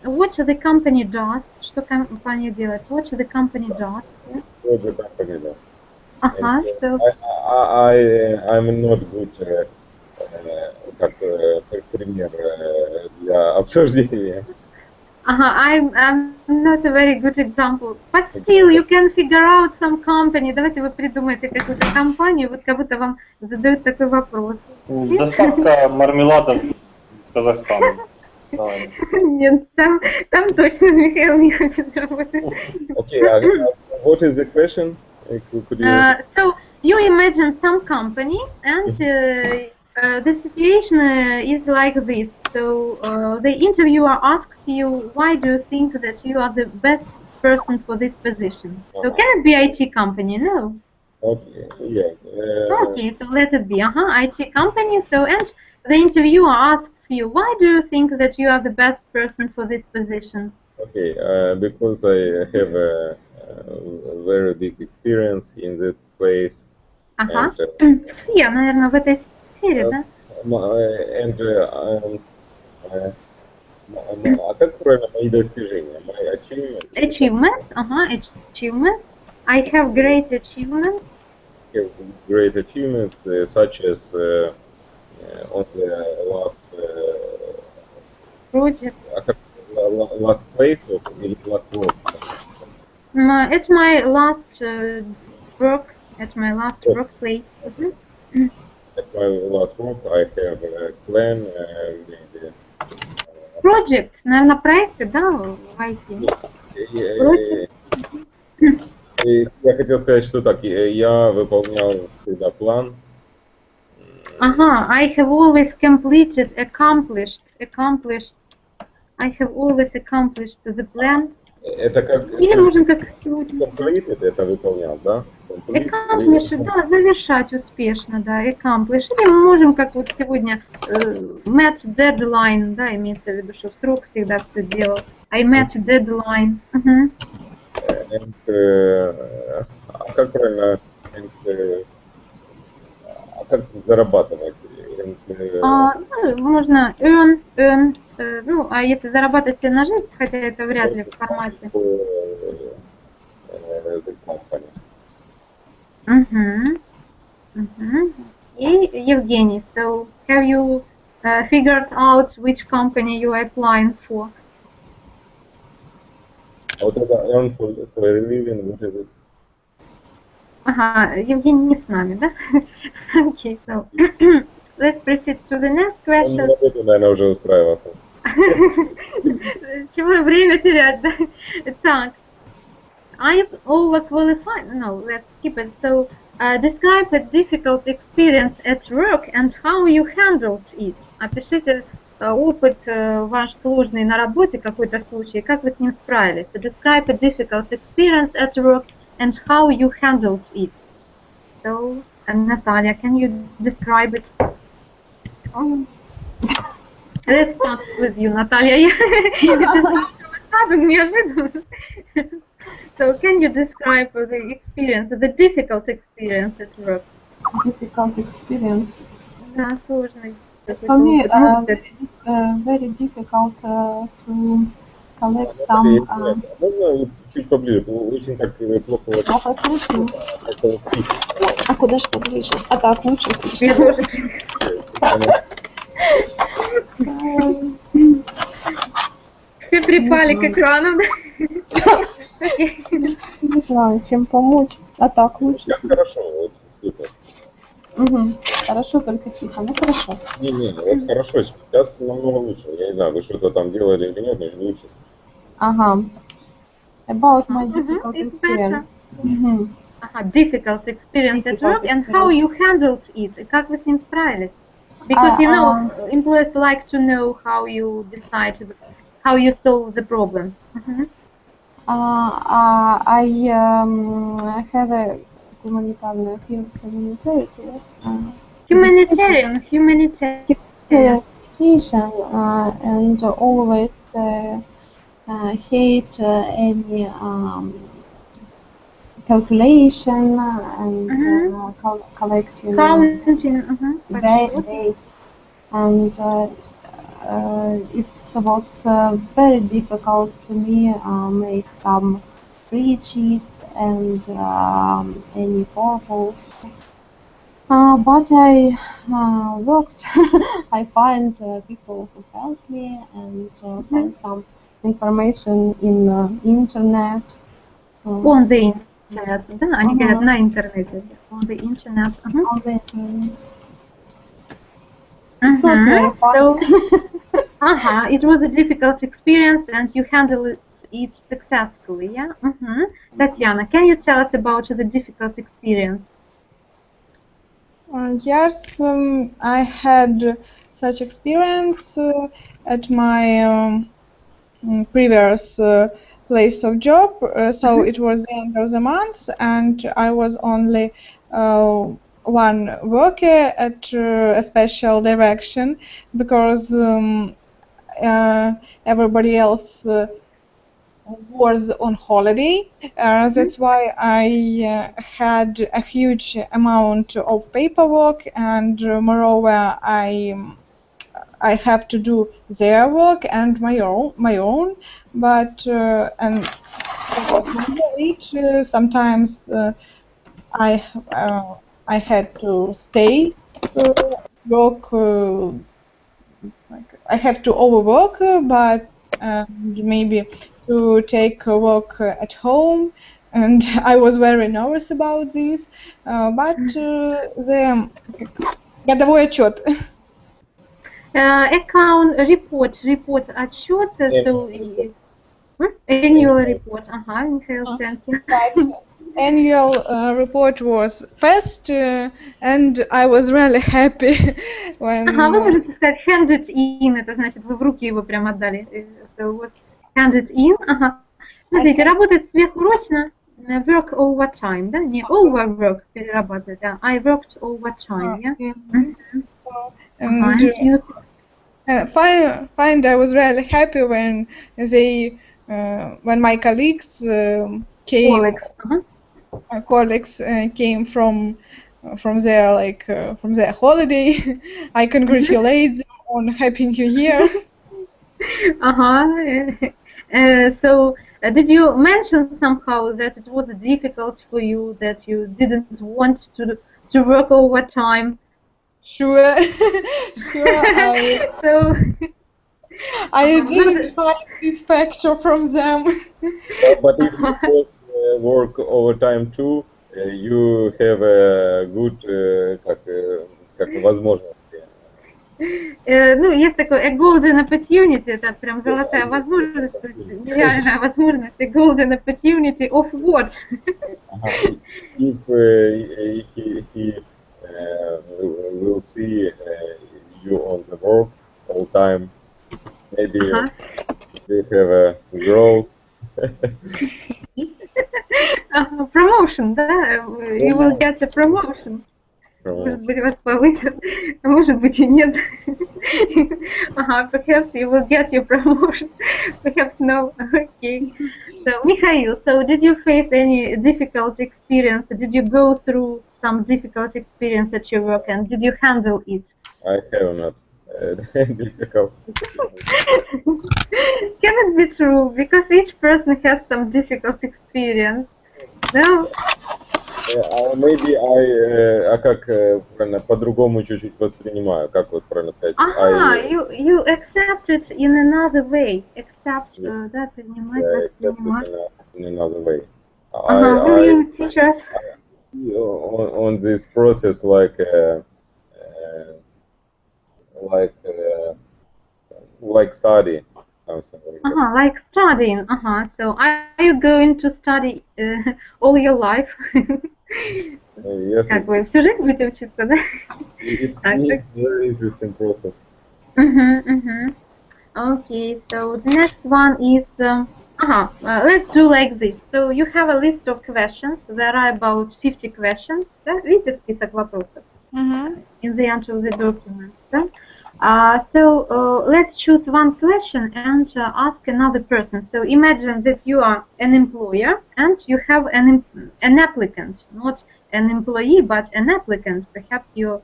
What the company does. Что компания делает? What the company does. What the company does. So. I'm not good, как пример для обсуждения. I'm not a very good example. But still, you can figure out some company. Давайте вы придумайте какую-то компанию, вот как будто вам задают такой вопрос. Доставка мармеладов в Казахстан. Нет, там точно Михаил не хочет работать. Okay, what is the question? So, you imagine some company and the situation is like this. So, the interviewer asks you, why do you think that you are the best person for this position? So, can it be IT company? No. Okay, yeah. Okay, so let it be. IT company. So, and the interviewer asks you, why do you think that you are the best person for this position? Okay, because I have a very big experience in this place. Я, наверное, в этой сфере, да? А как правильно мои достижения? My achievements? Achievements. I have great achievements. Great achievements, such as on the last project. Last place or last work? It's my last work. At my last workplace. At my last work, I have a plan. Project, наверное, проекты, да, в IT? Я хотел сказать, что так, я выполнял всегда план. I have always completed, accomplished. I have always accomplished the plan. Это как... Или можем как сегодня. Complete это выполнял, да? Accomplish, да, завершать успешно, да, accomplish. Или мы можем, как вот сегодня, met deadline, да, имеется в виду, что в срок всегда все делал. I met deadline. And, а как правильно, как зарабатывать? Можно earn, ну, а если зарабатывать себе на жизнь, хотя это вряд ли в формате. И Евгений, so have you figured out which company you are applying for? Вот это earn for a living, what is it? Ага, Евгений не с нами, да? Okay, so let's proceed to the next question. Он на работу, наверное, уже устраивался. Чего время терять, да? Так. Are you overqualified? No, let's skip it. So, describe a difficult experience at work and how you handled it. Опишите опыт ваш сложный на работе, какой-то случай, как вы с ним справились. So, describe a difficult experience at work and how you handled it. So, Natalia, can you describe it? Let's start with you, Natalia. So, can you describe the experience, the difficult experience at work? Difficult experience. Да, сложный. For me, very difficult to collect some. Можно чуть поближе? Очень так плохо. Плохо слышно. А куда ж поближе? А так лучше слышно. Все припали к экрану, да? Не знаю, чем помочь. А так лучше. Хорошо, вот супер. Хорошо, только тихо. Ну хорошо. Не, вот хорошо, сейчас намного лучше. Я не знаю, вы что-то там делали или нет, но лучше. Ага. About my difficult experience. Difficult experience at work and how you handled it. И как вы с ним справились? Because you know, employees like to know how you decided, how you solve the problem. I have a humanitarian education and always hate any calculation and collecting dates, and it was very difficult to me make some free cheats and any purples. But I worked. I find people who help me and find some information in internet. On the internet, да? Они говорят на интернете. On the internet. On the internet. It was very fun. It was a difficult experience and you handled it successfully, yeah? Tatiana, can you tell us about the difficult experience? Yes, I had such experience at my previous place of job. So it was the end of the month, and I was only one worker at a special direction because everybody else was on holiday. That's why I had a huge amount of paperwork, and moreover I have to do their work and my own. But and sometimes I had to stay work. I have to overwork, but maybe to take work at home, and I was very nervous about this. But the годовой отчет. Account report, отчет, so annual report. Михаил, thank you. annual report was passed, and I was really happy when. Ага, вы можете сказать handed in, это значит вы в руки его прям отдали. So what handed in, ага. Смотрите, работать сверхурочно, work overtime, да? Не overwork перерабатывать, а I worked overtime, yeah? And find I was really happy when when my colleagues came. Colleagues came from their holiday. I congratulate them on Happy New Year. So did you mention somehow that it was difficult for you, that you didn't want to work overtime? Sure. I didn't find this factor from them. But if you both work overtime too, you have a good возможность. Ну, есть такой a golden opportunity, это прям золотая возможность, реальная возможность, a golden opportunity of what? If he will see you on the work all time, maybe they have a growth. Promotion, да? You will get a promotion. Может быть, вас повысят, а может быть и нет. Perhaps you will get your promotion. Perhaps no. Okay. So, Mikhail, so did you face any difficult experience? Did you go through some difficult experience at your work and did you handle it? I have not. Difficult. Can it be true? Because each person has some difficult experience. No? Maybe I как правильно по-другому чуть-чуть воспринимаю, как вот правильно сказать? You accept it in another way. Accept, да, принимать, воспринимать. In another way. Will you teach us? On this process like study. Like studying. So are you going to study all your life? Yes. Как вы всю жизнь будете учиться, да? It's a very interesting process. Okay, so the next one is, let's do like this. So you have a list of questions. There are about 50 questions. Да? Видите список вопросов? In the end of the document. Да? So let's choose one question and ask another person. So imagine that you are an employer and you have an applicant, not an employee, but an applicant, perhaps your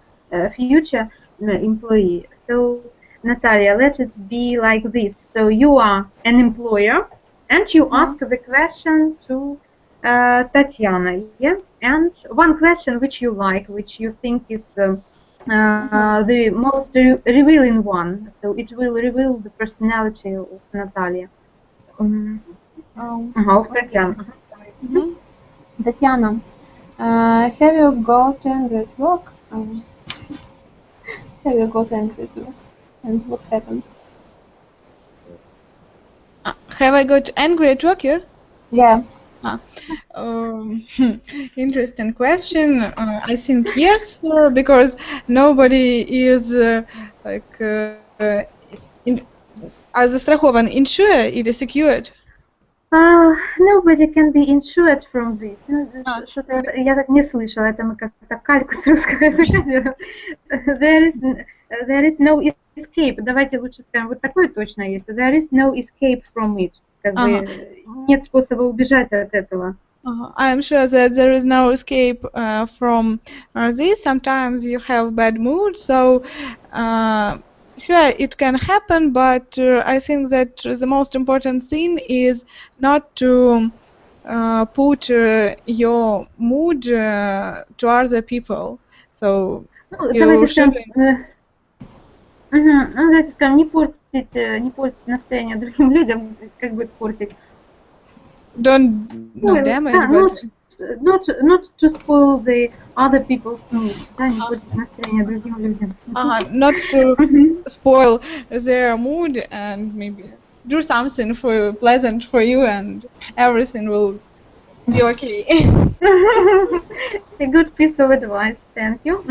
future employee. So Natalia, let it be like this. So you are an employer and you ask the question to Tatiana, yeah? And one question which you like, which you think is the most revealing one, so it will reveal the personality of Natalia. Of Tatiana. Tatiana, have you got angry at work? Have you got angry at work? And what happened? Have I got angry at work here? Yeah. Interesting question. I think yes, because nobody is застрахован, insured или secured. Nobody can be insured from this. Что-то я так не слышала, это мы как-то кальку с русского языка делаем. There is no escape. Давайте лучше скажем, вот такое точно есть. There is no escape from it. Как бы нет способа убежать от этого. I am sure that there is no escape from this. Sometimes you have bad mood, so sure it can happen, but I think that the most important thing is not to put your mood to other people. So you shouldn't. Давайте скажем, не портить настроение другим людям, как бы портить. Don't damage, but not to spoil the other people's mood, да, не портить настроение другим людям. Not to spoil their mood and maybe do something pleasant for you and everything will be okay. A good piece of advice. Thank you.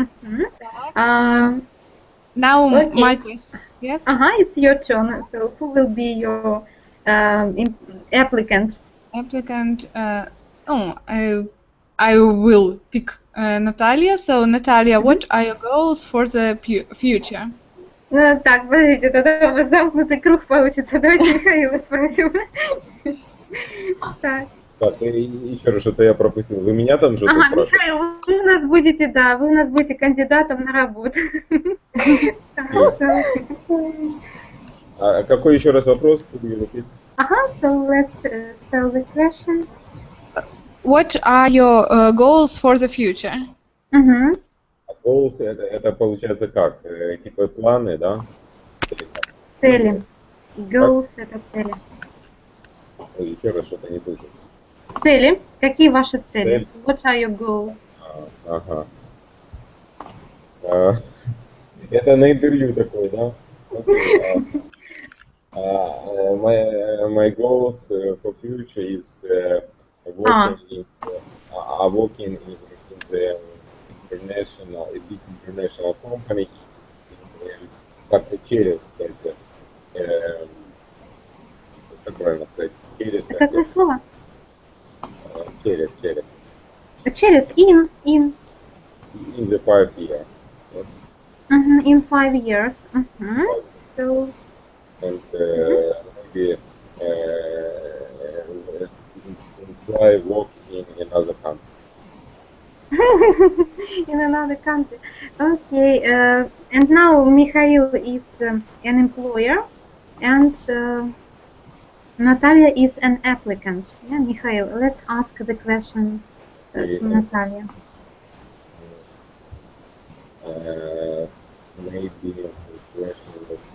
Now Okay. my question. Yes. It's your turn. So who will be your applicant? Applicant. I will pick Natalia. So Natalia, what are your goals for the future? Ну так, подождите, тогда у вас замкнутый круг получится. Давайте Михаила спросим. Так. Так, еще раз, что-то я пропустил. Вы меня там что-то спрашиваете? Михаил, вы у нас будете кандидатом на работу. А какой еще раз вопрос? So let's tell the question. What are your goals for the future? Goals это получается как? Типа планы, да? Цели. Goals это цели. Еще раз что-то не слышу. Цели. Какие ваши цели? Цель. What are your goals? Ага. Это на интервью такое, да? My goals for future is working in the big international company, как через, как правильно сказать, через. Какое слово? Через. Через. In. In the 5 years. In 5 years. So. And maybe try work in another country. In another country. Okay. And now Mikhail is an employer, and Natalia is an applicant. Yeah, Mikhail. Let's ask the question to Natalia. Maybe the question was.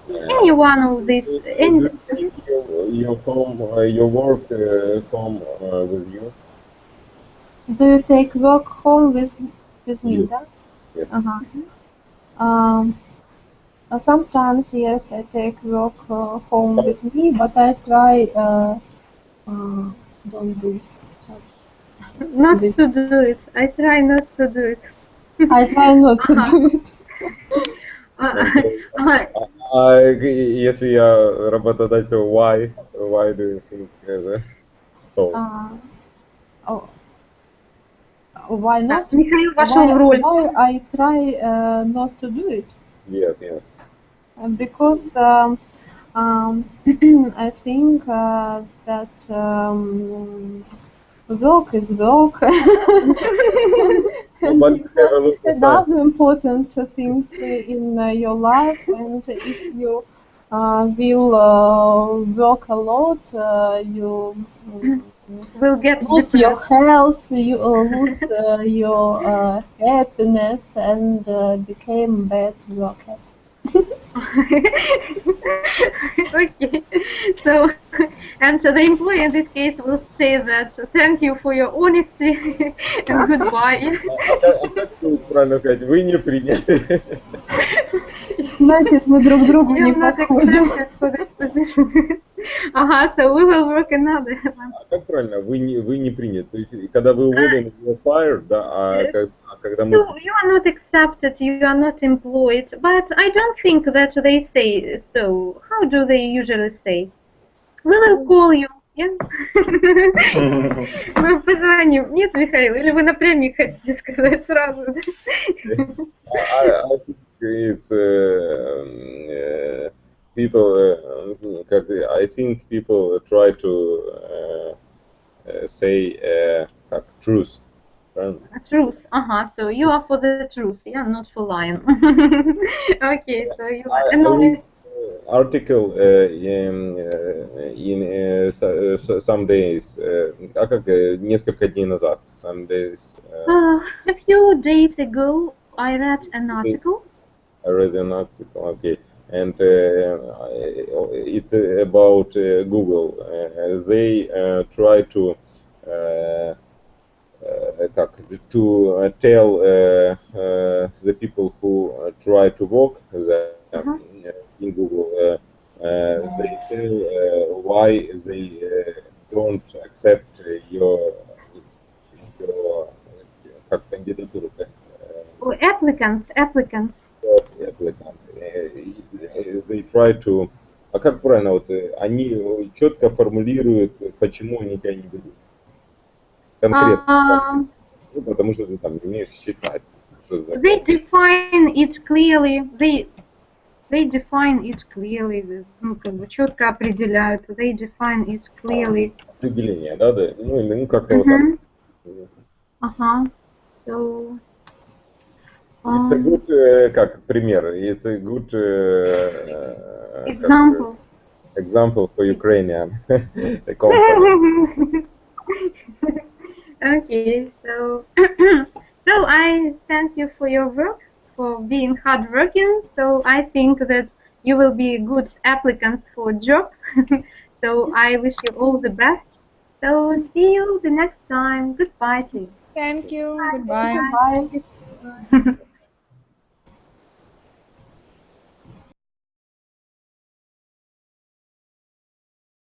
Any one of these. Your work home with you? Do you take work home with me, да? Yes. Sometimes, yes, I take work home with me, but I try don't do it. Not to do it. I try not to do it. I try not to do it. Если я работодатель, то why do you think so? Why not? Михаил вошел в роль. Why I try not to do it? Yes. Because I think that work is work. And other important things in your life, and if you will work a lot, you will get lose your health, you lose your happiness, and become bad worker. Okay. So the employee in this case will say that thank you for your honesty and goodbye. Как правильно сказать? Вы не приняли. Значит, мы друг другу не подходим. So we will work another. А как правильно? Вы не приняты. То есть, когда вы уволены, you're fired, да, а когда мы... So you are not accepted, you are not employed, but I don't think that they say so. How do they usually say? We will call you. Yeah? Мы позвоним. Нет, Михаил, или вы напрямик хотите сказать сразу? I think it's people. I think people try to say как truth. Truth. So you are for the truth, yeah, not for lying. Okay, so you are. Article in some days, как несколько дней назад, some days. A few days ago, I read an article. I read an article, okay, and it's about Google. They try to tell the people who try to work there in Google. They tell why they don't accept your как кандидатуру, как Applicants. applicant. They try to, а как правильно, вот они четко формулируют, почему они тебя не берут. Конкретно. Ну, потому что ты там не умеешь считать. They define it clearly. They define it clearly. Ну, как бы четко определяют. They define it clearly. Определение, да? Ну как-то вот так. Ага. So, it's a good, как пример, it's a good example for Ukrainian company. Okay, so so I thank you for your work, for being hardworking. So I think that you will be a good applicant for a job. So I wish you all the best. So see you the next time. Goodbye to you. Thank you. Goodbye. Bye.